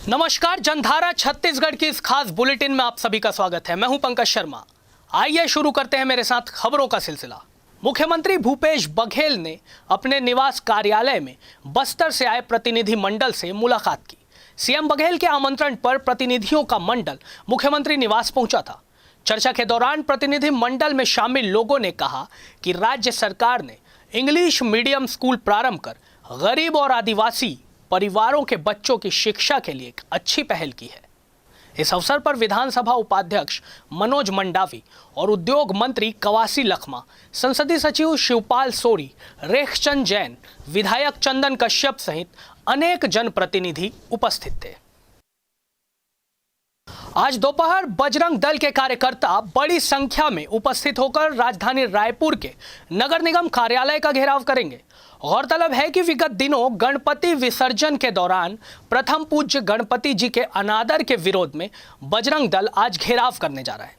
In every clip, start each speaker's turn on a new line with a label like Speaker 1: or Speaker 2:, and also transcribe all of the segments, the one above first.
Speaker 1: नमस्कार, जनधारा छत्तीसगढ़ की इस खास बुलेटिन में आप सभी का स्वागत है। मैं हूं पंकज शर्मा। आइए शुरू करते हैं मेरे साथ खबरों का सिलसिला। मुख्यमंत्री भूपेश बघेल ने अपने निवास कार्यालय में बस्तर से आए प्रतिनिधि मंडल से मुलाकात की। सीएम बघेल के आमंत्रण पर प्रतिनिधियों का मंडल मुख्यमंत्री निवास पहुंचा था। चर्चा के दौरान प्रतिनिधि मंडल में शामिल लोगों ने कहा कि राज्य सरकार ने इंग्लिश मीडियम स्कूल प्रारंभ कर गरीब और आदिवासी परिवारों के बच्चों की शिक्षा के लिए एक अच्छी पहल की है। इस अवसर पर विधानसभा उपाध्यक्ष मनोज मंडावी और उद्योग मंत्री कवासी लखमा, संसदीय सचिव शिवपाल सोरी, रेखचंद जैन, विधायक चंदन कश्यप सहित अनेक जनप्रतिनिधि उपस्थित थे। आज दोपहर बजरंग दल के कार्यकर्ता बड़ी संख्या में उपस्थित होकर राजधानी रायपुर के नगर निगम कार्यालय का घेराव करेंगे। गौरतलब है कि विगत दिनों गणपति विसर्जन के दौरान प्रथम पूज्य गणपति जी के अनादर के विरोध में बजरंग दल आज घेराव करने जा रहा है।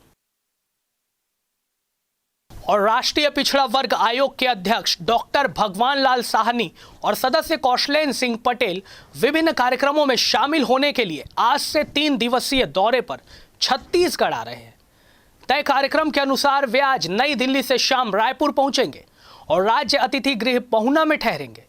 Speaker 1: और राष्ट्रीय पिछड़ा वर्ग आयोग के अध्यक्ष डॉक्टर भगवान लाल साहनी और सदस्य कौशलेन सिंह पटेल विभिन्न कार्यक्रमों में शामिल होने के लिए आज से 3 दिवसीय दौरे पर छत्तीसगढ़ आ रहे हैं। तय कार्यक्रम के अनुसार वे आज नई दिल्ली से शाम रायपुर पहुंचेंगे और राज्य अतिथि गृह पहुना में ठहरेंगे।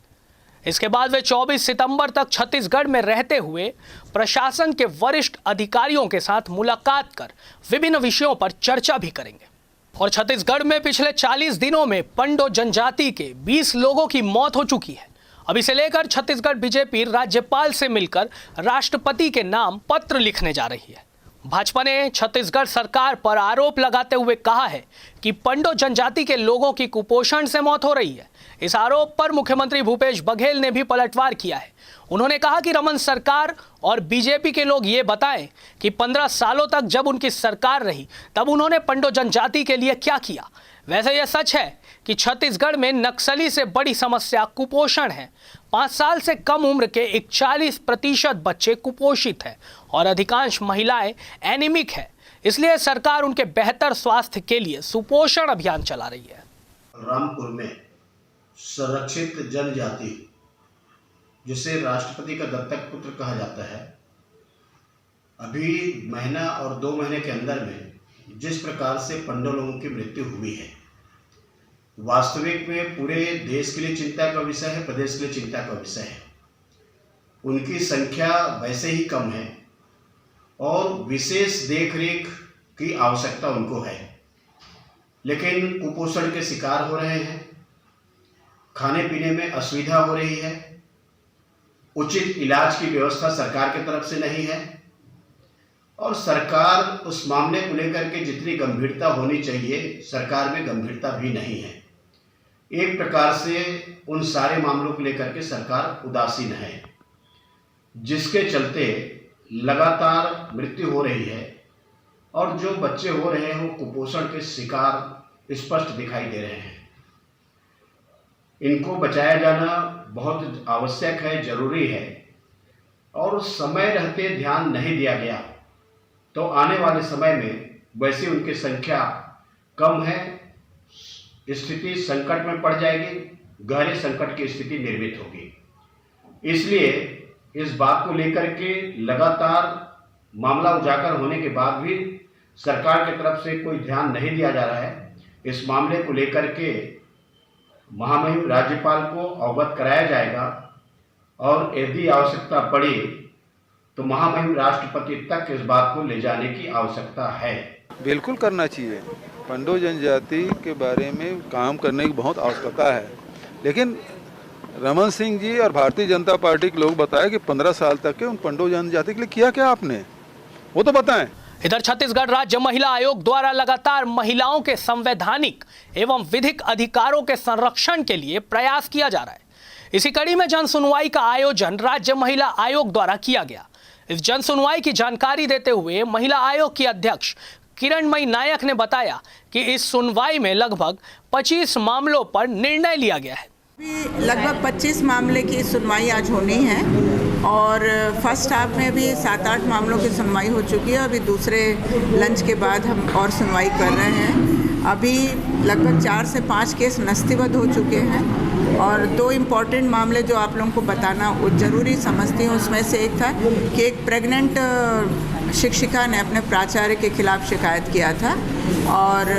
Speaker 1: इसके बाद वे 24 सितंबर तक छत्तीसगढ़ में रहते हुए प्रशासन के वरिष्ठ अधिकारियों के साथ मुलाकात कर विभिन्न विषयों पर चर्चा भी करेंगे। और छत्तीसगढ़ में पिछले 40 दिनों में पंडो जनजाति के 20 लोगों की मौत हो चुकी है। अब इसे लेकर छत्तीसगढ़ बीजेपी राज्यपाल से मिलकर राष्ट्रपति के नाम पत्र लिखने जा रही है। भाजपा ने छत्तीसगढ़ सरकार पर आरोप लगाते हुए कहा है कि पंडो जनजाति के लोगों की कुपोषण से मौत हो रही है। इस आरोप पर मुख्यमंत्री भूपेश बघेल ने भी पलटवार किया है। उन्होंने कहा कि रमन सरकार और बीजेपी के लोग ये बताएं कि 15 सालों तक जब उनकी सरकार रही तब उन्होंने पंडो जनजाति के लिए क्या किया। वैसे यह सच है कि छत्तीसगढ़ में नक्सली से बड़ी समस्या कुपोषण है। 5 साल से कम उम्र के 41% बच्चे कुपोषित हैं और अधिकांश महिलाएं एनीमिक है। इसलिए सरकार उनके बेहतर स्वास्थ्य के लिए सुपोषण अभियान चला रही है।
Speaker 2: रामपुर में संरक्षित जनजाति, जिसे राष्ट्रपति का दत्तक पुत्र कहा जाता है, अभी महीना और 2 महीने के अंदर में जिस प्रकार से पंडो लोगों की मृत्यु हुई है, वास्तविक में पूरे देश के लिए चिंता का विषय है, प्रदेश के लिए चिंता का विषय है। उनकी संख्या वैसे ही कम है और विशेष देखरेख की आवश्यकता उनको है, लेकिन कुपोषण के शिकार हो रहे हैं, खाने पीने में असुविधा हो रही है, उचित इलाज की व्यवस्था सरकार की तरफ से नहीं है और सरकार उस मामले को लेकर के जितनी गंभीरता होनी चाहिए सरकार में गंभीरता भी नहीं है। एक प्रकार से उन सारे मामलों को लेकर के सरकार उदासीन है, जिसके चलते लगातार मृत्यु हो रही है और जो बच्चे हो रहे हैं वो कुपोषण के शिकार स्पष्ट दिखाई दे रहे हैं। इनको बचाया जाना बहुत आवश्यक है, जरूरी है और समय रहते ध्यान नहीं दिया गया तो आने वाले समय में वैसे उनकी संख्या कम है, स्थिति संकट में पड़ जाएगी, गहरे संकट की स्थिति निर्मित होगी। इसलिए इस बात को लेकर के लगातार मामला उजागर होने के बाद भी सरकार की तरफ से कोई ध्यान नहीं दिया जा रहा है। इस मामले को लेकर के महामहिम राज्यपाल को अवगत कराया जाएगा और यदि आवश्यकता पड़ी तो महामहिम राष्ट्रपति तक इस बात को ले जाने की आवश्यकता है।
Speaker 3: बिल्कुल करना चाहिए। पंडो जनजाति के बारे में काम करने की बहुत आवश्यकता है, लेकिन रमन सिंह जी और भारतीय जनता पार्टी के लोग बताए कि 15 साल तक के उन पंडो जनजाति के लिए किया क्या आपने, वो तो बताएं।
Speaker 1: इधर छत्तीसगढ़ राज्य महिला आयोग द्वारा लगातार महिलाओं के संवैधानिक एवं विधिक अधिकारों के संरक्षण के लिए प्रयास किया जा रहा है। इसी कड़ी में जन सुनवाई का आयोजन राज्य महिला आयोग द्वारा किया गया। इस जन सुनवाई की जानकारी देते हुए महिला आयोग की अध्यक्ष किरणमयी नायक ने बताया कि इस सुनवाई में लगभग 25 मामलों पर निर्णय लिया गया है।
Speaker 4: लगभग 25 मामले की सुनवाई आज होनी है और फर्स्ट हाफ में भी 7-8 मामलों की सुनवाई हो चुकी है। अभी दूसरे लंच के बाद हम और सुनवाई कर रहे हैं। अभी लगभग 4 से 5 केस नस्तीबद्ध हो चुके हैं और 2 इम्पॉर्टेंट मामले जो आप लोगों को बताना वो ज़रूरी समझती हूँ, उसमें से एक था कि एक प्रेग्नेंट शिक्षिका ने अपने प्राचार्य के खिलाफ शिकायत किया था और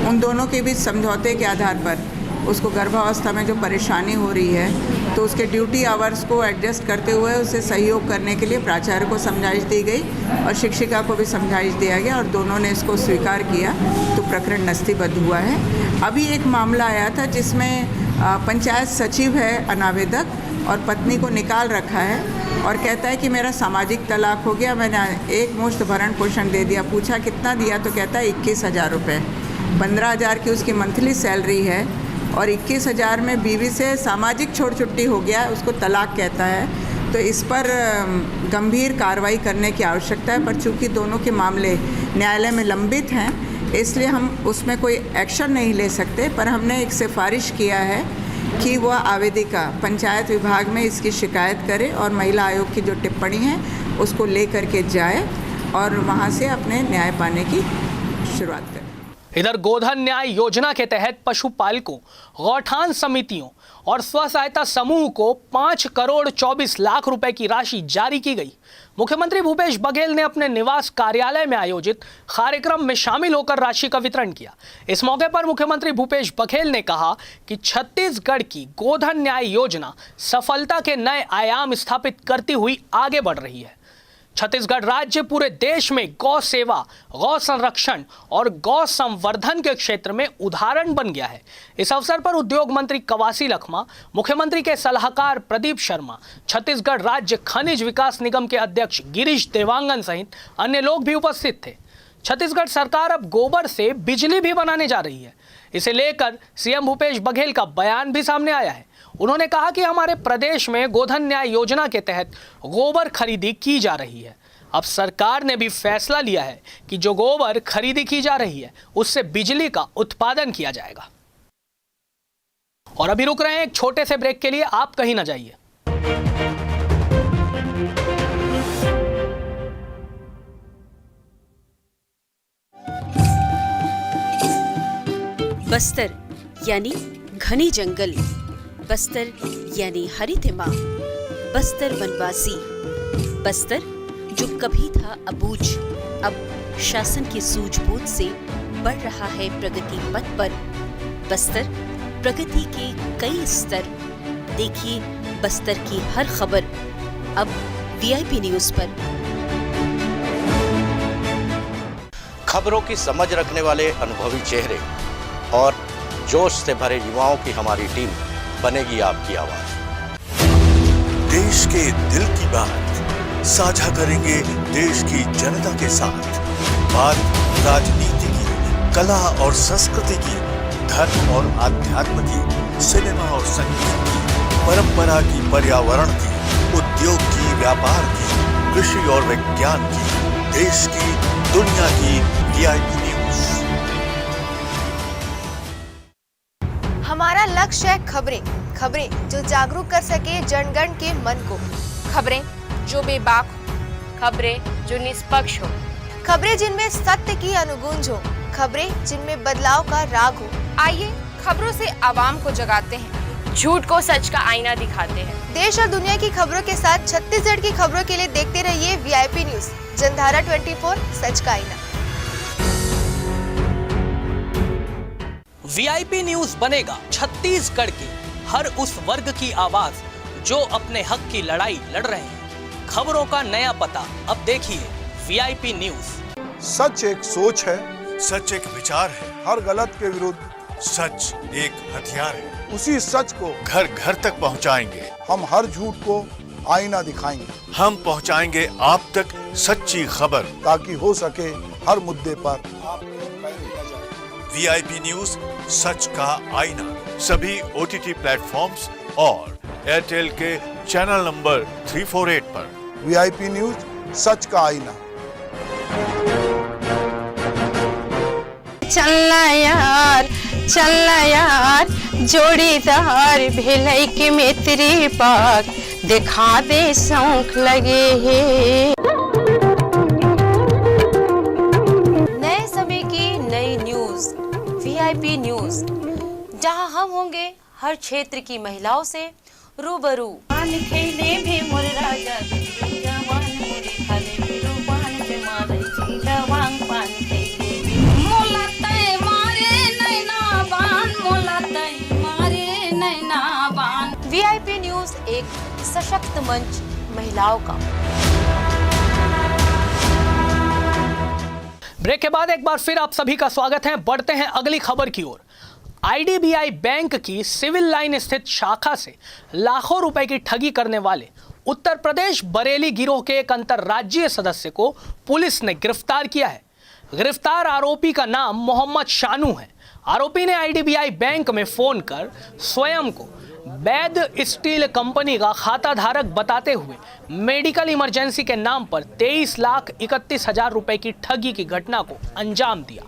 Speaker 4: उन दोनों के बीच समझौते के आधार पर उसको गर्भावस्था में जो परेशानी हो रही है तो उसके ड्यूटी आवर्स को एडजस्ट करते हुए उसे सहयोग करने के लिए प्राचार्य को समझाइश दी गई और शिक्षिका को भी समझाइश दिया गया और दोनों ने इसको स्वीकार किया, तो प्रकरण नस्तीबद्ध हुआ है। अभी एक मामला आया था जिसमें पंचायत सचिव है अनावेदक और पत्नी को निकाल रखा है और कहता है कि मेरा सामाजिक तलाक हो गया, मैंने एक मुश्त भरण पोषण दे दिया। पूछा कितना दिया तो कहता है 21,000 रुपये। 15,000 की उसकी मंथली सैलरी है और 21,000 में बीवी से सामाजिक छोड़ छुट्टी हो गया, उसको तलाक कहता है। तो इस पर गंभीर कार्रवाई करने की आवश्यकता है, पर चूंकि दोनों के मामले न्यायालय में लंबित हैं इसलिए हम उसमें कोई एक्शन नहीं ले सकते, पर हमने एक सिफारिश किया है कि वह आवेदिका पंचायत विभाग में इसकी शिकायत करे और महिला आयोग की जो टिप्पणी है उसको ले करके जाए और वहाँ से अपने न्याय पाने की शुरुआत करें।
Speaker 1: इधर गोधन न्याय योजना के तहत पशुपालकों, गौठान समितियों और स्व सहायता समूह को 5 करोड़ 24 लाख रुपए की राशि जारी की गई। मुख्यमंत्री भूपेश बघेल ने अपने निवास कार्यालय में आयोजित कार्यक्रम में शामिल होकर राशि का वितरण किया। इस मौके पर मुख्यमंत्री भूपेश बघेल ने कहा कि छत्तीसगढ़ की गोधन न्याय योजना सफलता के नए आयाम स्थापित करती हुई आगे बढ़ रही है। छत्तीसगढ़ राज्य पूरे देश में गौ सेवा, गौ संरक्षण और गौ संवर्धन के क्षेत्र में उदाहरण बन गया है। इस अवसर पर उद्योग मंत्री कवासी लखमा, मुख्यमंत्री के सलाहकार प्रदीप शर्मा, छत्तीसगढ़ राज्य खनिज विकास निगम के अध्यक्ष गिरीश देवांगन सहित अन्य लोग भी उपस्थित थे। छत्तीसगढ़ सरकार अब गोबर से बिजली भी बनाने जा रही है। इसे लेकर सीएम भूपेश बघेल का बयान भी सामने आया है। उन्होंने कहा कि हमारे प्रदेश में गोधन न्याय योजना के तहत गोबर खरीदी की जा रही है। अब सरकार ने भी फैसला लिया है कि जो गोबर खरीदी की जा रही है उससे बिजली का उत्पादन किया जाएगा। और अभी रुक रहे हैं एक छोटे से ब्रेक के लिए, आप कहीं ना जाइए।
Speaker 5: बस्तर यानी घनी जंगल, बस्तर यानी हरितिमा, बस्तर वनवासी, बस्तर जो कभी था अबूझ अब शासन की सूझबूझ से बढ़ रहा है प्रगति पथ पर। बस्तर प्रगति के कई स्तर, देखिए बस्तर की हर खबर अब वीआईपी न्यूज पर।
Speaker 6: खबरों की समझ रखने वाले अनुभवी चेहरे और जोश से भरे युवाओं की हमारी टीम बनेगी आपकी आवाज।
Speaker 7: देश के दिल की बात साझा करेंगे देश की जनता के साथ। बात राजनीति की, कला और संस्कृति की, धर्म और आध्यात्म की, सिनेमा और संगीत की, परंपरा की, पर्यावरण की, उद्योग की, व्यापार की, कृषि और विज्ञान की, देश की, दुनिया की वीआईपी न्यूज।
Speaker 8: हमारा लक्ष्य है खबरें जो जागरूक कर सके जनगण के मन को, खबरें जो बेबाक हो, खबरें जो निष्पक्ष हो, खबरें जिनमें सत्य की अनुगूंज हो, खबरें जिनमें बदलाव का राग हो।
Speaker 9: आइए खबरों से आवाम को जगाते हैं, झूठ को सच का आईना दिखाते हैं।
Speaker 8: देश और दुनिया की खबरों के साथ छत्तीसगढ़ की खबरों के लिए देखते रहिए वीआईपी न्यूज, जनधारा 24, सच का आईना।
Speaker 1: वीआईपी न्यूज बनेगा छत्तीसगढ़ के हर उस वर्ग की आवाज जो अपने हक की लड़ाई लड़ रहे हैं। खबरों का नया पता अब देखिए वीआईपी न्यूज।
Speaker 10: सच एक सोच है,
Speaker 7: सच एक विचार है,
Speaker 10: हर गलत के विरुद्ध
Speaker 7: सच एक हथियार है।
Speaker 10: उसी सच को
Speaker 7: घर घर तक पहुंचाएंगे।
Speaker 10: हम हर झूठ को आईना दिखाएंगे।
Speaker 7: हम पहुंचाएंगे आप तक सच्ची खबर,
Speaker 10: ताकि हो सके हर मुद्दे पर
Speaker 7: वीआईपी न्यूज सच का आईना सभी ओटीटी प्लेटफॉर्म्स और एयरटेल के चैनल नंबर 348 पर।
Speaker 10: वीआईपी न्यूज सच का आईना।
Speaker 11: चलना यार जोड़ीदार भेलई के मित्री पाक दिखा दे शौक लगे है।
Speaker 8: नए समय की नई न्यूज वीआईपी न्यूज, जहां हम होंगे
Speaker 5: हर क्षेत्र की महिलाओं से रूबरू। वीआईपी न्यूज एक सशक्त मंच महिलाओं का।
Speaker 1: ब्रेक के बाद एक बार फिर आप सभी का स्वागत है। बढ़ते हैं अगली खबर की ओर। आईडीबीआई बैंक की सिविल लाइन स्थित शाखा से लाखों रुपए की ठगी करने वाले उत्तर प्रदेश बरेली गिरोह के एक अंतर्राज्यीय सदस्य को पुलिस ने गिरफ्तार किया है। गिरफ्तार आरोपी का नाम मोहम्मद शानू है। आरोपी ने आईडीबीआई बैंक में फोन कर स्वयं को वैद स्टील कंपनी का खाता धारक बताते हुए मेडिकल इमरजेंसी के नाम पर 23,31,000 रुपए की ठगी की घटना को अंजाम दिया।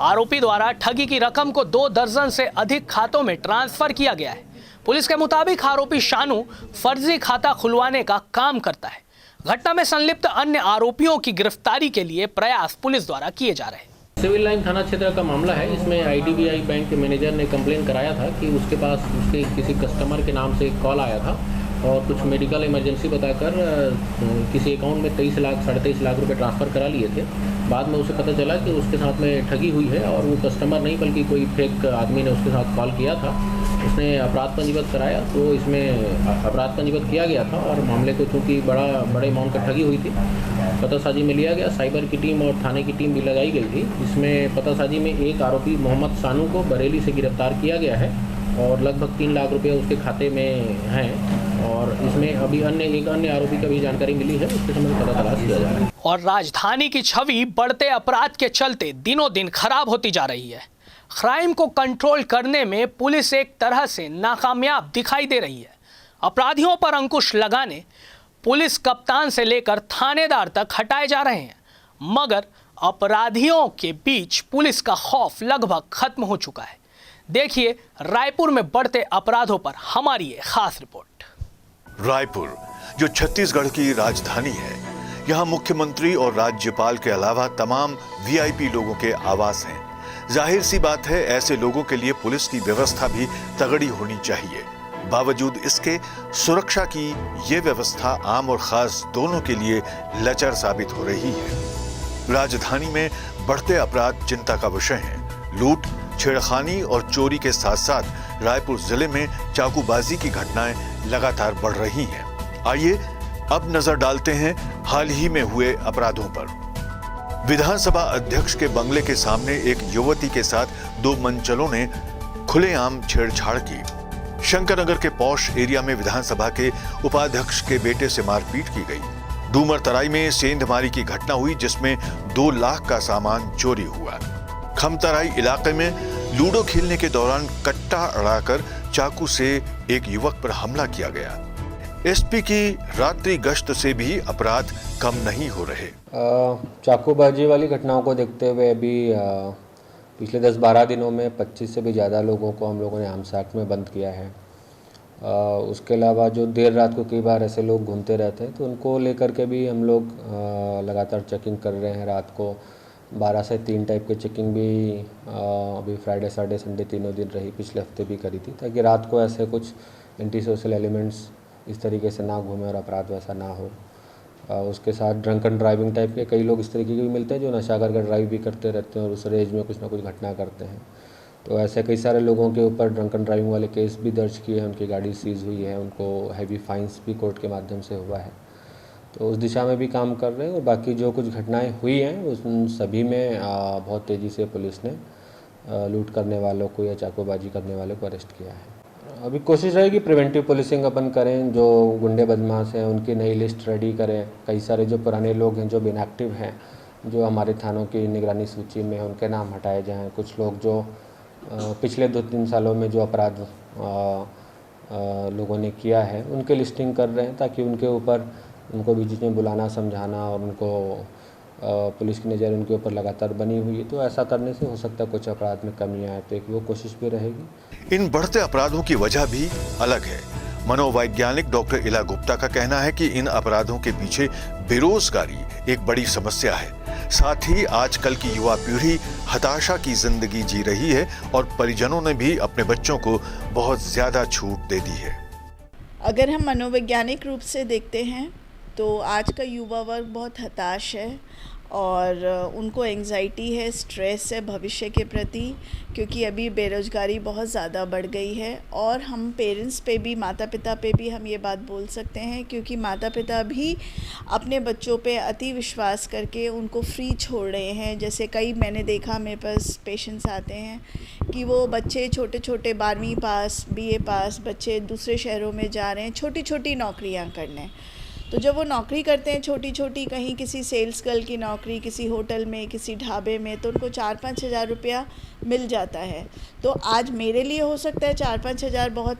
Speaker 1: आरोपी द्वारा ठगी की रकम को 2 दर्जन से अधिक खातों में ट्रांसफर किया गया है। पुलिस के मुताबिक आरोपी शानू फर्जी खाता खुलवाने का काम करता है। घटना में संलिप्त अन्य आरोपियों की गिरफ्तारी के लिए प्रयास पुलिस द्वारा किए जा रहे हैं।
Speaker 12: सिविल लाइन थाना क्षेत्र का मामला है। इसमें आईडीबीआई बैंक के मैनेजर ने कंप्लेन कराया था कि उसके पास उसके किसी कस्टमर के नाम से एक कॉल आया था और कुछ मेडिकल इमरजेंसी बताकर किसी अकाउंट में 23 लाख 23.5 लाख रुपए ट्रांसफ़र करा लिए थे। बाद में उसे पता चला कि उसके साथ में ठगी हुई है और वो कस्टमर नहीं बल्कि कोई फेक आदमी ने उसके साथ कॉल किया था। उसने अपराध पंजीबद्ध कराया तो इसमें अपराध पंजीबद्ध किया गया था और मामले को चूँकि बड़े अमाउंट का ठगी हुई थी, पतासाजी में लिया गया। साइबर की टीम और थाने की टीम भी लगाई गई थी। इसमें पतासाजी में एक आरोपी मोहम्मद शानू को बरेली से गिरफ्तार किया गया है और लगभग 3 लाख रुपए उसके खाते में हैं और इसमें अभी एक अन्य आरोपी का भी जानकारी मिली है, उसके समय पता तलाश किया जा रहा है।
Speaker 1: और राजधानी की छवि बढ़ते अपराध के चलते दिनों दिन खराब होती जा रही है। क्राइम को कंट्रोल करने में पुलिस एक तरह से नाकामयाब दिखाई दे रही है। अपराधियों पर अंकुश लगाने पुलिस कप्तान से लेकर थानेदार तक हटाए जा रहे हैं, मगर अपराधियों के बीच पुलिस का खौफ लगभग खत्म हो चुका है। देखिए रायपुर में बढ़ते अपराधों पर हमारी ये खास रिपोर्ट।
Speaker 7: रायपुर जो छत्तीसगढ़ की राजधानी है, यहाँ मुख्यमंत्री और राज्यपाल के अलावा तमाम वीआईपी लोगों के आवास हैं। जाहिर सी बात है, ऐसे लोगों के लिए पुलिस की व्यवस्था भी तगड़ी होनी चाहिए। बावजूद इसके सुरक्षा की ये व्यवस्था आम और खास दोनों के लिए लचर साबित हो रही है। राजधानी में बढ़ते अपराध चिंता का विषय हैं। लूट, छेड़खानी और चोरी के साथ साथ रायपुर जिले में चाकूबाजी की घटनाएं लगातार बढ़ रही हैं। आइए अब नजर डालते हैं हाल ही में हुए अपराधों पर। विधानसभा अध्यक्ष के बंगले के सामने एक युवती के साथ 2 मनचलों ने खुलेआम छेड़छाड़ की। शंकरनगर के पौष एरिया में विधानसभा के उपाध्यक्ष के बेटे से मारपीट की गई। डूमर तराई में सेंधमारी की घटना हुई जिसमें 2 लाख का सामान चोरी हुआ। खमतराई इलाके में लूडो खेलने के दौरान कट्टा अड़ाकर चाकू से एक युवक पर हमला किया गया। एसपी की रात्रि गश्त से भी अपराध कम नहीं हो रहे।
Speaker 13: चाकूबाजी वाली घटनाओं को देखते हुए अभी पिछले 10-12 दिनों में 25 से भी ज़्यादा लोगों को हम लोगों ने आमसाट में बंद किया है। उसके अलावा जो देर रात को कई बार ऐसे लोग घूमते रहते हैं तो उनको लेकर के भी हम लोग लगातार चेकिंग कर रहे हैं। रात को 12 से 3 टाइप की चेकिंग भी अभी फ्राइडे, सैटरडे, संडे तीनों दिन रही, पिछले हफ्ते भी करी थी, ताकि रात को ऐसे कुछ एंटी सोशल एलिमेंट्स इस तरीके से ना घूमें और अपराध वैसा ना हो। उसके साथ ड्रंक एंड ड्राइविंग टाइप के कई लोग इस तरीके के भी मिलते हैं जो नशा करके ड्राइव भी करते रहते हैं और उस रेंज में कुछ ना कुछ घटना करते हैं। तो ऐसे कई सारे लोगों के ऊपर ड्रंक एंड ड्राइविंग वाले केस भी दर्ज किए हैं, उनकी गाड़ी सीज हुई है, उनको हैवी फाइन्स भी कोर्ट के माध्यम से हुआ है। तो उस दिशा में भी काम कर रहे हैं और बाकी जो कुछ घटनाएं हुई हैं उन सभी में बहुत तेज़ी से पुलिस ने लूट करने वालों को या चाकूबाजी करने वालों को अरेस्ट किया है। अभी कोशिश रहेगी प्रिवेंटिव पुलिसिंग अपन करें, जो गुंडे बदमाश हैं उनकी नई लिस्ट रेडी करें। कई सारे जो पुराने लोग हैं जो इनएक्टिव हैं, जो हमारे थानों की निगरानी सूची में, उनके नाम हटाए जाएं। कुछ लोग जो पिछले 2-3 सालों में जो अपराध लोगों ने किया है उनके लिस्टिंग कर रहे हैं, ताकि उनके ऊपर उनको बीच में बुलाना, समझाना और उनको पुलिस की नज़र उनके ऊपर लगातार बनी हुई है। तो ऐसा करने से हो सकता है कुछ अपराध में कमी आए, तो एक वो कोशिश भी रहेगी।
Speaker 7: इन बढ़ते अपराधों की वजह भी अलग है। मनोवैज्ञानिक डॉक्टर इला गुप्ता का कहना है कि इन अपराधों के पीछे बेरोजगारी एक बड़ी समस्या है। साथ ही आजकल की युवा पीढ़ी हताशा की जिंदगी जी रही है और परिजनों ने भी अपने बच्चों को बहुत ज्यादा छूट दे दी है।
Speaker 4: अगर हम मनोवैज्ञानिक रूप से देखते हैं तो आज का युवा वर्ग बहुत हताश है और उनको एंजाइटी है, स्ट्रेस है भविष्य के प्रति, क्योंकि अभी बेरोज़गारी बहुत ज़्यादा बढ़ गई है। और हम पेरेंट्स पे भी, माता पिता पे भी हम ये बात बोल सकते हैं, क्योंकि माता पिता भी अपने बच्चों पे अति विश्वास करके उनको फ्री छोड़ रहे हैं। जैसे कई मैंने देखा, मेरे पास पेशेंट्स आते हैं कि वो बच्चे छोटे छोटे 12वीं पास, BA पास बच्चे दूसरे शहरों में जा रहे हैं छोटी छोटी नौकरियां करने। तो जब वो नौकरी करते हैं छोटी छोटी, कहीं किसी सेल्स गर्ल की नौकरी, किसी होटल में, किसी ढाबे में, तो उनको 4-5 हज़ार रुपया मिल जाता है। तो आज मेरे लिए हो सकता है 4-5 हज़ार बहुत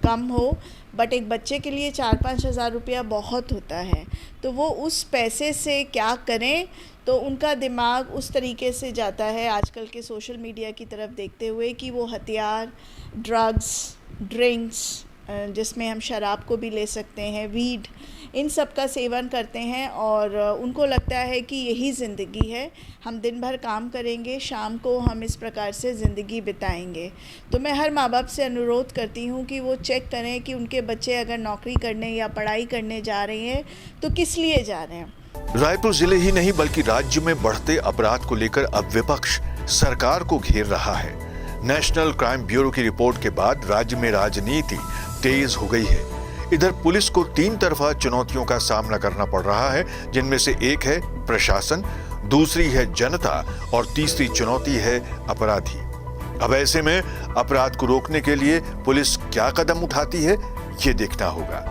Speaker 4: कम हो, बट एक बच्चे के लिए 4-5 हज़ार रुपया बहुत होता है। तो वो उस पैसे से क्या करें, तो उनका दिमाग उस तरीके से जाता है आजकल के सोशल मीडिया की तरफ देखते हुए कि वो हथियार, ड्रग्स, ड्रिंक्स, जिसमें हम शराब को भी ले सकते हैं, वीड, इन सब का सेवन करते हैं और उनको लगता है कि यही ज़िंदगी है, हम दिन भर काम करेंगे, शाम को हम इस प्रकार से ज़िंदगी बिताएंगे। तो मैं हर माँ बाप से अनुरोध करती हूँ कि वो चेक करें कि उनके बच्चे अगर नौकरी करने या पढ़ाई करने जा रहे हैं तो किस लिए जा रहे हैं।
Speaker 7: रायपुर जिले ही नहीं बल्कि राज्य में बढ़ते अपराध को लेकर अब विपक्ष सरकार को घेर रहा है। नेशनल क्राइम ब्यूरो की रिपोर्ट के बाद राज्य में राजनीति तेज हो गई है। इधर पुलिस को 3 तरफा चुनौतियों का सामना करना पड़ रहा है, जिनमें से एक है प्रशासन, दूसरी है जनता और तीसरी चुनौती है अपराधी। अब ऐसे में अपराध को रोकने के लिए पुलिस क्या कदम उठाती है, ये देखना होगा।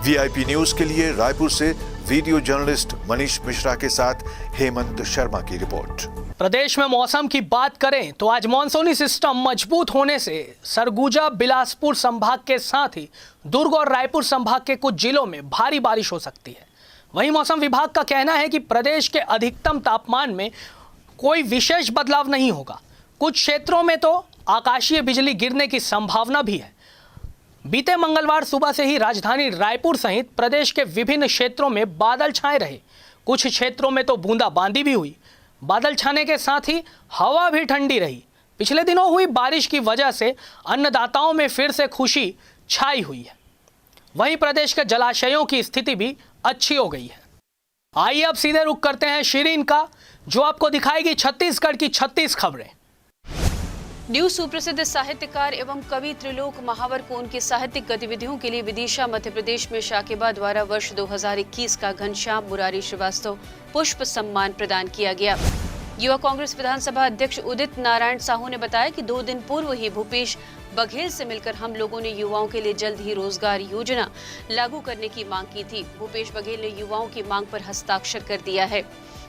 Speaker 7: VIP न्यूज के लिए रायपुर से वीडियो जर्नलिस्ट मनीष मिश्रा के साथ हेमंत शर्मा की रिपोर्ट।
Speaker 1: प्रदेश में मौसम की बात करें तो आज मॉनसूनी सिस्टम मजबूत होने से सरगुजा, बिलासपुर संभाग के साथ ही दुर्ग और रायपुर संभाग के कुछ जिलों में भारी बारिश हो सकती है। वहीं मौसम विभाग का कहना है कि प्रदेश के अधिकतम तापमान में कोई विशेष बदलाव नहीं होगा। कुछ क्षेत्रों में तो आकाशीय बिजली गिरने की संभावना भी है। बीते मंगलवार सुबह से ही राजधानी रायपुर सहित प्रदेश के विभिन्न क्षेत्रों में बादल छाए रहे। कुछ क्षेत्रों में तो बूंदाबांदी भी हुई। बादल छाने के साथ ही हवा भी ठंडी रही। पिछले दिनों हुई बारिश की वजह से अन्नदाताओं में फिर से खुशी छाई हुई है। वहीं प्रदेश के जलाशयों की स्थिति भी अच्छी हो गई है। आइए अब सीधे रुख करते हैं शिरीन का, जो आपको दिखाएगी छत्तीसगढ़ की 36 खबरें।
Speaker 5: न्यूज सुप्रसिद्ध साहित्यकार एवं कवि त्रिलोक महावर को उनकी साहित्यिक गतिविधियों के लिए विदिशा मध्य प्रदेश में शाकेबा द्वारा वर्ष 2021 का घनश्याम मुरारी श्रीवास्तव पुष्प सम्मान प्रदान किया गया। युवा कांग्रेस विधानसभा अध्यक्ष उदित नारायण साहू ने बताया कि 2 दिन पूर्व ही भूपेश बघेल से मिलकर हम लोगों ने युवाओं के लिए जल्द ही रोजगार योजना लागू करने की मांग की थी। भूपेश बघेल ने युवाओं की मांग पर हस्ताक्षर कर दिया है।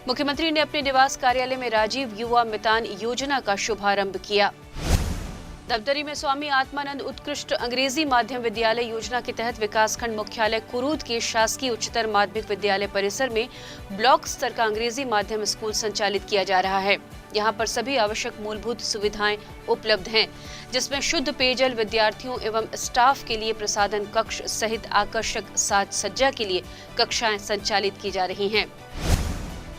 Speaker 5: मुख्यमंत्री ने अपने निवास कार्यालय में राजीव युवा मितान योजना का शुभारंभ किया। दबदरी में स्वामी आत्मानंद उत्कृष्ट अंग्रेजी माध्यम विद्यालय योजना के तहत विकासखंड मुख्यालय कुरूद के शासकीय उच्चतर माध्यमिक विद्यालय परिसर में ब्लॉक स्तर का अंग्रेजी माध्यम स्कूल संचालित किया जा रहा है। यहाँ पर सभी आवश्यक मूलभूत सुविधाएं उपलब्ध हैं, जिसमें शुद्ध पेयजल, विद्यार्थियों एवं स्टाफ के लिए प्रसाधन कक्ष सहित आकर्षक साज सज्जा के लिए कक्षाएं संचालित की जा रही हैं।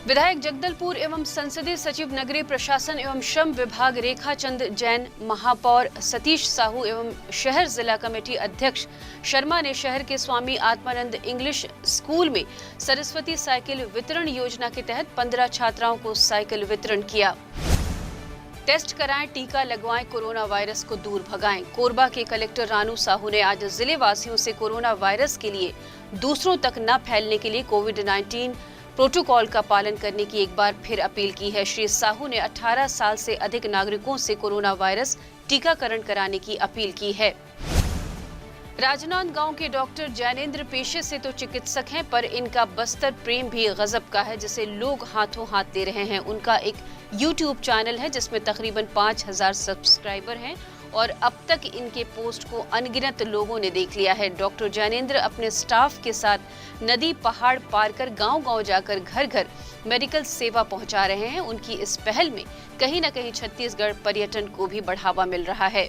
Speaker 5: विधायक जगदलपुर एवं संसदीय सचिव नगरीय प्रशासन एवं श्रम विभाग रेखा चंद जैन, महापौर सतीश साहू एवं शहर जिला कमेटी अध्यक्ष शर्मा ने शहर के स्वामी आत्मानंद इंग्लिश स्कूल में सरस्वती साइकिल वितरण योजना के तहत 15 छात्राओं को साइकिल वितरण किया। टेस्ट कराएं, टीका लगवाएं, कोरोना वायरस को दूर भगाएं। कोरबा के कलेक्टर रानू साहू ने आज जिले वासियों से कोरोना वायरस के लिए दूसरों तक न फैलने के लिए कोविड-19 प्रोटोकॉल का पालन करने की एक बार फिर अपील की है। श्री साहू ने 18 साल से अधिक नागरिकों से कोरोना वायरस टीकाकरण कराने की अपील की है। राजनांदगांव के डॉक्टर जैनेंद्र पेशे से तो चिकित्सक हैं, पर इनका बस्तर प्रेम भी गजब का है, जिसे लोग हाथों हाथ दे रहे हैं। उनका एक YouTube चैनल है जिसमें तकरीबन 5000 सब्सक्राइबर हैं और अब तक इनके पोस्ट को अनगिनत लोगों ने देख लिया है। डॉक्टर जैनेंद्र अपने स्टाफ के साथ नदी पहाड़ पार कर गांव-गांव जाकर घर घर मेडिकल सेवा पहुंचा रहे हैं। उनकी इस पहल में कहीं न कहीं छत्तीसगढ़ पर्यटन को भी बढ़ावा मिल रहा है।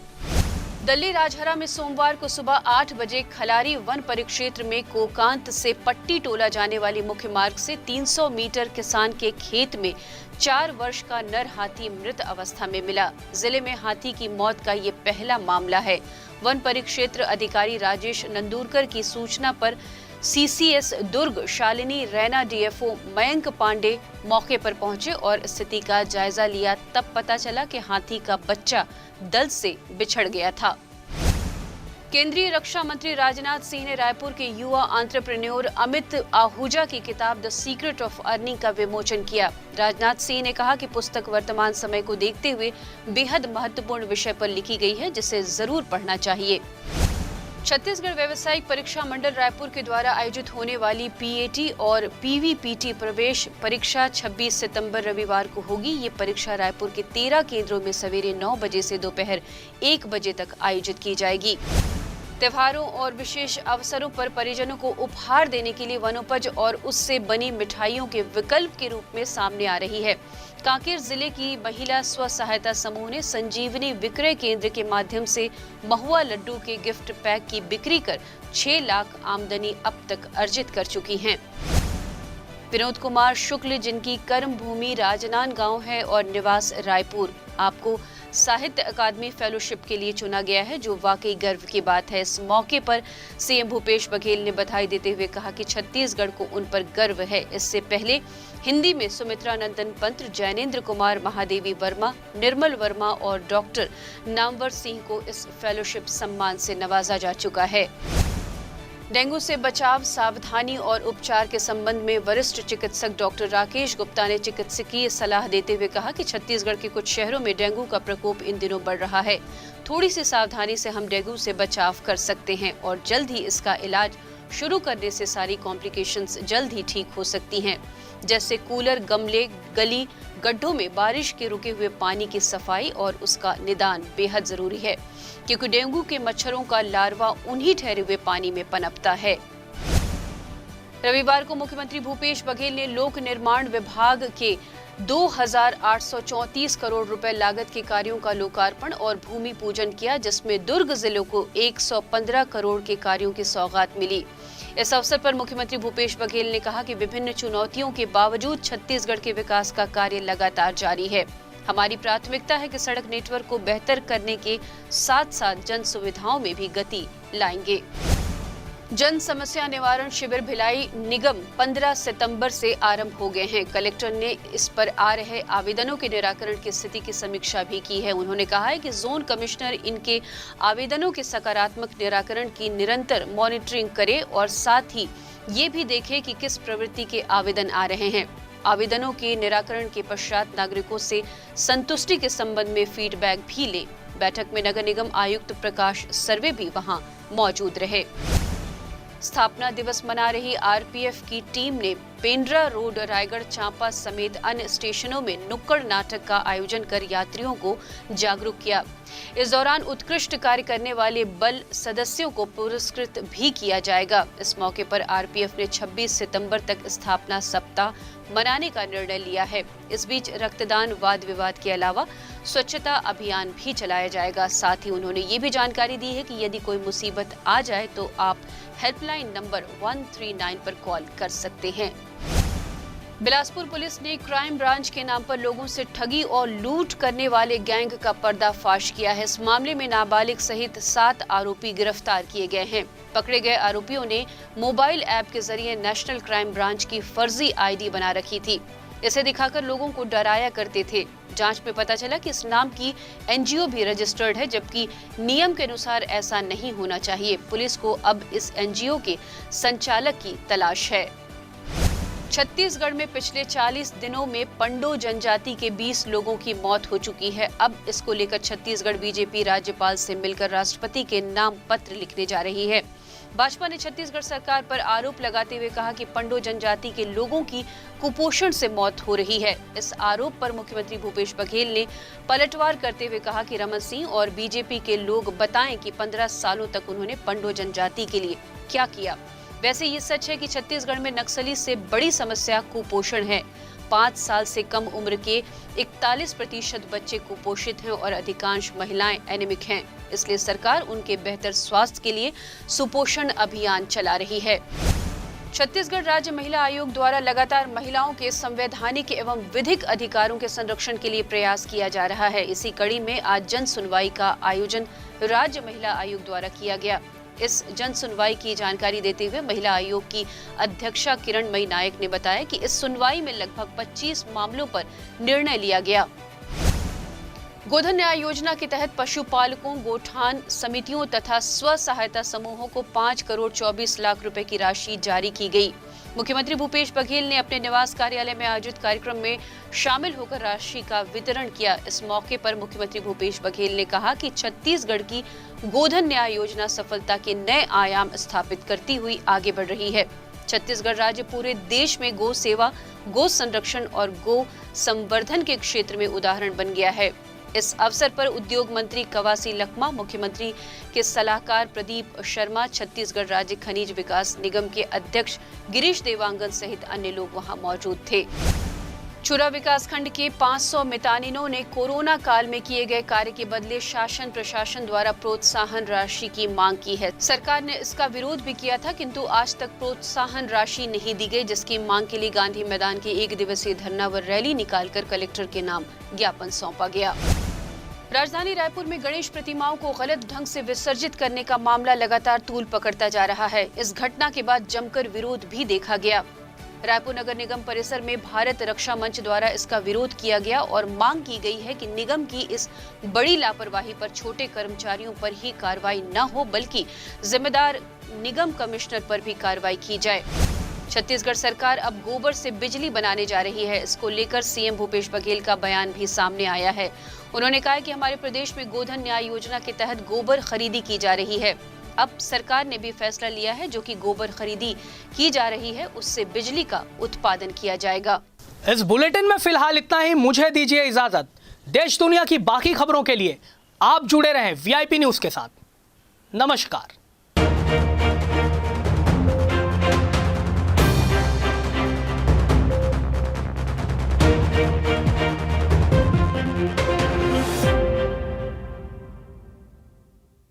Speaker 5: दल्ली राजहरा में सोमवार को सुबह 8 बजे खलारी वन परिक्षेत्र में कोकांत से पट्टी टोला जाने वाली मुख्य मार्ग से 300 मीटर किसान के खेत में 4 वर्ष का नर हाथी मृत अवस्था में मिला। जिले में हाथी की मौत का ये पहला मामला है। वन परिक्षेत्र अधिकारी राजेश नंदूरकर की सूचना पर सीसीएस दुर्ग शालिनी रैना डीएफओ मयंक पांडे मौके पर पहुंचे और स्थिति का जायजा लिया। तब पता चला कि हाथी का बच्चा दल से बिछड़ गया था। केंद्रीय रक्षा मंत्री राजनाथ सिंह ने रायपुर के युवा एंटरप्रेन्योर अमित आहूजा की किताब द सीक्रेट ऑफ अर्निंग का विमोचन किया। राजनाथ सिंह ने कहा कि पुस्तक वर्तमान समय को देखते हुए बेहद महत्वपूर्ण विषय पर लिखी गई है, जिसे जरूर पढ़ना चाहिए। छत्तीसगढ़ व्यावसायिक परीक्षा मंडल रायपुर के द्वारा आयोजित होने वाली पीएटी और पीवीपीटी प्रवेश परीक्षा 26 सितंबर रविवार को होगी। ये परीक्षा रायपुर के 13 केंद्रों में सवेरे 9 बजे से दोपहर 1 बजे तक आयोजित की जाएगी। त्योहारों और विशेष अवसरों पर परिजनों को उपहार देने के लिए वनोपज और उससे बनी मिठाइयों के विकल्प के रूप में सामने आ रही है। कांकेर जिले की महिला स्व सहायता समूह ने संजीवनी विक्रय केंद्र के माध्यम से महुआ लड्डू के गिफ्ट पैक की बिक्री कर 6 लाख आमदनी अब तक अर्जित कर चुकी हैं। विनोद कुमार शुक्ल, जिनकी कर्म भूमि राजनांदगांव है और निवास रायपुर, आपको साहित्य अकादमी फेलोशिप के लिए चुना गया है, जो वाकई गर्व की बात है। इस मौके पर सीएम भूपेश बघेल ने बधाई देते हुए कहा कि छत्तीसगढ़ को उन पर गर्व है। इससे पहले हिंदी में सुमित्रा नंदन पंत, जैनेन्द्र कुमार, महादेवी वर्मा, निर्मल वर्मा और डॉक्टर नामवर सिंह को इस फेलोशिप सम्मान से नवाजा जा चुका है। डेंगू से बचाव, सावधानी और उपचार के संबंध में वरिष्ठ चिकित्सक डॉक्टर राकेश गुप्ता ने चिकित्सकीय सलाह देते हुए कहा कि छत्तीसगढ़ के कुछ शहरों में डेंगू का प्रकोप इन दिनों बढ़ रहा है। थोड़ी सी सावधानी से हम डेंगू से बचाव कर सकते हैं और जल्द ही इसका इलाज शुरू करने से सारी कॉम्प्लिकेशंस जल्द ही ठीक हो सकती हैं, जैसे कूलर, गमले, गली, गड्ढों में बारिश के रुके हुए पानी की सफाई और उसका निदान बेहद जरूरी है, क्योंकि डेंगू के मच्छरों का लार्वा उन्हीं ठहरे हुए पानी में पनपता है। रविवार को मुख्यमंत्री भूपेश बघेल ने लोक निर्माण विभाग के 2,834 करोड़ रुपए लागत के कार्यों का लोकार्पण और भूमि पूजन किया, जिसमें दुर्ग जिले को 115 करोड़ के कार्यों की सौगात मिली। इस अवसर पर मुख्यमंत्री भूपेश बघेल ने कहा कि विभिन्न चुनौतियों के बावजूद छत्तीसगढ़ के विकास का कार्य लगातार जारी है। हमारी प्राथमिकता है कि सड़क नेटवर्क को बेहतर करने के साथ साथ जन सुविधाओं में भी गति लाएंगे। जन समस्या निवारण शिविर भिलाई निगम 15 सितंबर से आरंभ हो गए हैं। कलेक्टर ने इस पर आ रहे आवेदनों के निराकरण की स्थिति की समीक्षा भी की है। उन्होंने कहा है कि जोन कमिश्नर इनके आवेदनों के सकारात्मक निराकरण की निरंतर मॉनिटरिंग करे और साथ ही ये भी देखे कि किस प्रवृत्ति के आवेदन आ रहे हैं। आवेदनों के निराकरण के पश्चात नागरिकों से संतुष्टि के संबंध में फीडबैक भी लें। बैठक में नगर निगम आयुक्त प्रकाश सर्वे भी वहां मौजूद रहे। स्थापना दिवस मना रही आरपीएफ की टीम ने पेंड्रा रोड, रायगढ़, चांपा समेत अन्य स्टेशनों में नुक्कड़ नाटक का आयोजन कर यात्रियों को जागरूक किया। इस दौरान उत्कृष्ट कार्य करने वाले बल सदस्यों को पुरस्कृत भी किया जाएगा। इस मौके पर आरपीएफ ने 26 सितंबर तक स्थापना सप्ताह मनाने का निर्णय लिया है। इस बीच रक्तदान, वाद विवाद के अलावा स्वच्छता अभियान भी चलाया जाएगा। साथ ही उन्होंने ये भी जानकारी दी है कि यदि कोई मुसीबत आ जाए तो आप हेल्पलाइन नंबर 139 पर कॉल कर सकते हैं। बिलासपुर पुलिस ने क्राइम ब्रांच के नाम पर लोगों से ठगी और लूट करने वाले गैंग का पर्दाफाश किया है। इस मामले में नाबालिग सहित 7 आरोपी गिरफ्तार किए गए हैं। पकड़े गए आरोपियों ने मोबाइल ऐप के जरिए नेशनल क्राइम ब्रांच की फर्जी आईडी बना रखी थी। इसे दिखाकर लोगों को डराया करते थे। जांच में पता चला कि इस नाम की एनजीओ भी रजिस्टर्ड है, जबकि नियम के अनुसार ऐसा नहीं होना चाहिए। पुलिस को अब इस एनजीओ के संचालक की तलाश है। छत्तीसगढ़ में पिछले 40 दिनों में पंडो जनजाति के 20 लोगों की मौत हो चुकी है। अब इसको लेकर छत्तीसगढ़ बीजेपी राज्यपाल से मिलकर राष्ट्रपति के नाम पत्र लिखने जा रही है। भाजपा ने छत्तीसगढ़ सरकार पर आरोप लगाते हुए कहा कि पंडो जनजाति के लोगों की कुपोषण से मौत हो रही है। इस आरोप पर मुख्यमंत्री भूपेश बघेल ने पलटवार करते हुए कहा कि रमन सिंह और बीजेपी के लोग बताएं कि 15 सालों तक उन्होंने पंडो जनजाति के लिए क्या किया। वैसे ये सच है कि छत्तीसगढ़ में नक्सली से बड़ी समस्या कुपोषण है। 5 साल से कम उम्र के 41% बच्चे कुपोषित हैं और अधिकांश महिलाएं एनीमिक हैं। इसलिए सरकार उनके बेहतर स्वास्थ्य के लिए सुपोषण अभियान चला रही है। छत्तीसगढ़ राज्य महिला आयोग द्वारा लगातार महिलाओं के संवैधानिक एवं विधिक अधिकारों के संरक्षण के लिए प्रयास किया जा रहा है। इसी कड़ी में आज जन सुनवाई का आयोजन राज्य महिला आयोग द्वारा किया गया। इस जन सुनवाई की जानकारी देते हुए महिला आयोग की अध्यक्षा किरणमयी नायक ने बताया कि इस सुनवाई में लगभग 25 मामलों पर निर्णय लिया गया। गोधन न्याय योजना के तहत पशुपालकों, गोठान समितियों तथा स्व सहायता समूहों को 5 करोड़ 24 लाख रुपए की राशि जारी की गई। मुख्यमंत्री भूपेश बघेल ने अपने निवास कार्यालय में आयोजित कार्यक्रम में शामिल होकर राशि का वितरण किया। इस मौके पर मुख्यमंत्री भूपेश बघेल ने कहा कि छत्तीसगढ़ की गोधन न्याय योजना सफलता के नए आयाम स्थापित करती हुई आगे बढ़ रही है। छत्तीसगढ़ राज्य पूरे देश में गौ सेवा, गौ संरक्षण और गौ संवर्धन के क्षेत्र में उदाहरण बन गया है। इस अवसर पर उद्योग मंत्री कवासी लखमा, मुख्यमंत्री के सलाहकार प्रदीप शर्मा, छत्तीसगढ़ राज्य खनिज विकास निगम के अध्यक्ष गिरीश देवांगन सहित अन्य लोग वहां मौजूद थे। चुरा विकासखंड के 500 मितानिनों ने कोरोना काल में किए गए कार्य के बदले शासन प्रशासन द्वारा प्रोत्साहन राशि की मांग की है। सरकार ने इसका विरोध भी किया था, किंतु आज तक प्रोत्साहन राशि नहीं दी गई, जिसकी मांग के लिए गांधी मैदान के 1 दिवसीय धरना व रैली निकालकर कलेक्टर के नाम ज्ञापन सौंपा गया। राजधानी रायपुर में गणेश प्रतिमाओं को गलत ढंग से विसर्जित करने का मामला लगातार तूल पकड़ता जा रहा है। इस घटना के बाद जमकर विरोध भी देखा गया। रायपुर नगर निगम परिसर में भारत रक्षा मंच द्वारा इसका विरोध किया गया और मांग की गई है कि निगम की इस बड़ी लापरवाही पर छोटे कर्मचारियों पर ही कार्रवाई न हो, बल्कि जिम्मेदार निगम कमिश्नर पर भी कार्रवाई की जाए। छत्तीसगढ़ सरकार अब गोबर से बिजली बनाने जा रही है। इसको लेकर सीएम भूपेश बघेल का बयान भी सामने आया है। उन्होंने कहा कि हमारे प्रदेश में गोधन न्याय योजना के तहत गोबर खरीदी की जा रही है। अब सरकार ने भी फैसला लिया है, जो कि गोबर खरीदी की जा रही है उससे बिजली का उत्पादन किया जाएगा।
Speaker 1: इस बुलेटिन में फिलहाल इतना ही। मुझे दीजिए इजाजत। देश दुनिया की बाकी खबरों के लिए आप जुड़े रहें VIP न्यूज के साथ। नमस्कार।